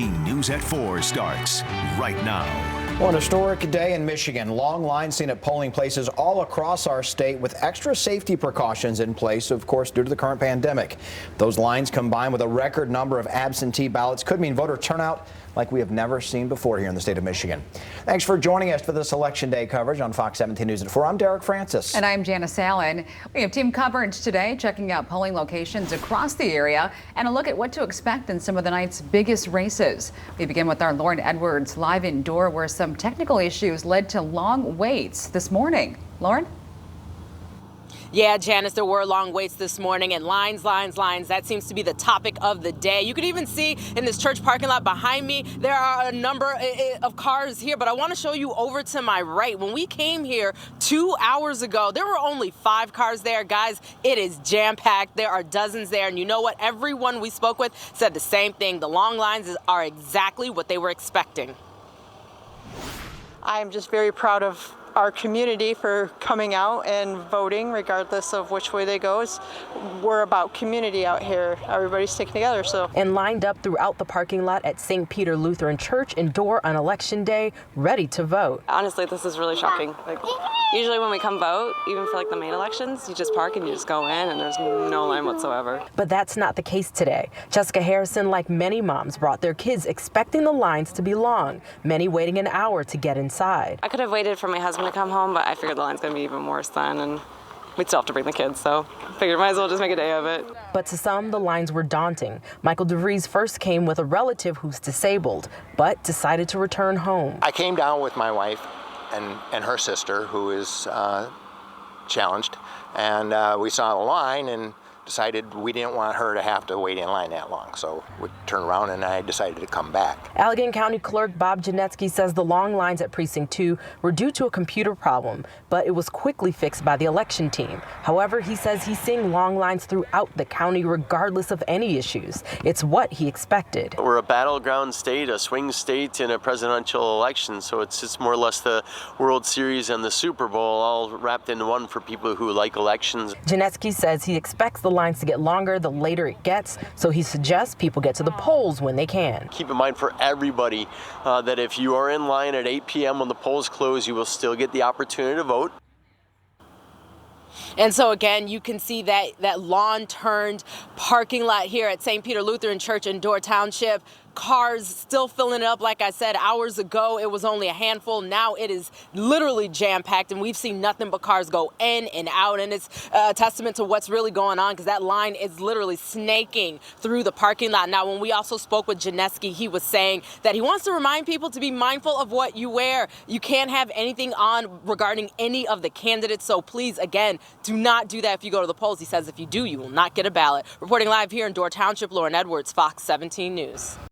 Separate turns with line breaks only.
17 News at 4 starts right now.
Well, an historic day in Michigan. Long lines seen at polling places all across our state with extra safety precautions in place, of course, due to the current pandemic. Those lines combined with a record number of absentee ballots could mean voter turnout like we have never seen before here in the state of Michigan. Thanks for joining us for this Election Day coverage on Fox 17 News at 4. I'm Derek Francis.
And I'm Janice Allen. We have team coverage today, checking out polling locations across the area and a look at what to expect in some of the night's biggest races. We begin with our Lauren Edwards live in Dorr, where some technical issues led to long waits this morning. Lauren?
Yeah, Janice, there were long waits this morning and lines. That seems to be the topic of the day. You could even see in this church parking lot behind me, there are a number of cars here, but I want to show you over to my right. When we came here 2 hours ago, there were only 5 cars there. Guys, it is jam-packed. There are dozens there, and you know what? Everyone we spoke with said the same thing. The long lines are exactly what they were expecting.
I'm just very proud of our community for coming out and voting, regardless of which way they go. We're about community out here. Everybody's sticking together.
And lined up throughout the parking lot at St. Peter Lutheran Church in Dorr on Election Day, ready to vote.
Honestly, this is really shocking. Usually when we come vote, even for the main elections, you just park and you just go in and there's no line whatsoever.
But that's not the case today. Jessica Harrison, like many moms, brought their kids expecting the lines to be long, many waiting an hour to get inside.
I could have waited for my husband to come home, but I figured the line's going to be even worse then, and we'd still have to bring the kids, so I figured might as well just make a day of it.
But to some, the lines were daunting. Michael DeVries first came with a relative who's disabled, but decided to return home.
I came down with my wife and her sister, who is challenged, and we saw the line and decided we didn't want her to have to wait in line that long, so we turned around and I decided to come back.
Allegan County Clerk Bob GENETSKI says the long lines at Precinct 2 were due to a computer problem, but it was quickly fixed by the election team. However, he says he's seeing long lines throughout the county regardless of any issues. It's what he expected.
We're a battleground state, a swing state in a presidential election, so it's just more or less the World Series and the Super Bowl all wrapped into one for people who like elections.
GENETSKI says he expects the lines to get longer the later it gets, so he suggests people get to the polls when they can.
Keep in mind for everybody that if you are in line at 8 p.m. when the polls close, you will still get the opportunity to vote.
And so again, you can see that lawn-turned parking lot here at St. Peter Lutheran Church in Dorr Township. Cars still filling it up. Like I said, hours ago, it was only a handful. Now it is literally jam-packed, and we've seen nothing but cars go in and out. And it's a testament to what's really going on, because that line is literally snaking through the parking lot. Now, when we also spoke with GENETSKI, he was saying that he wants to remind people to be mindful of what you wear. You can't have anything on regarding any of the candidates. So please, again, do not do that if you go to the polls. He says if you do, you will not get a ballot. Reporting live here in Dorr Township, Lauren Edwards, Fox 17 News.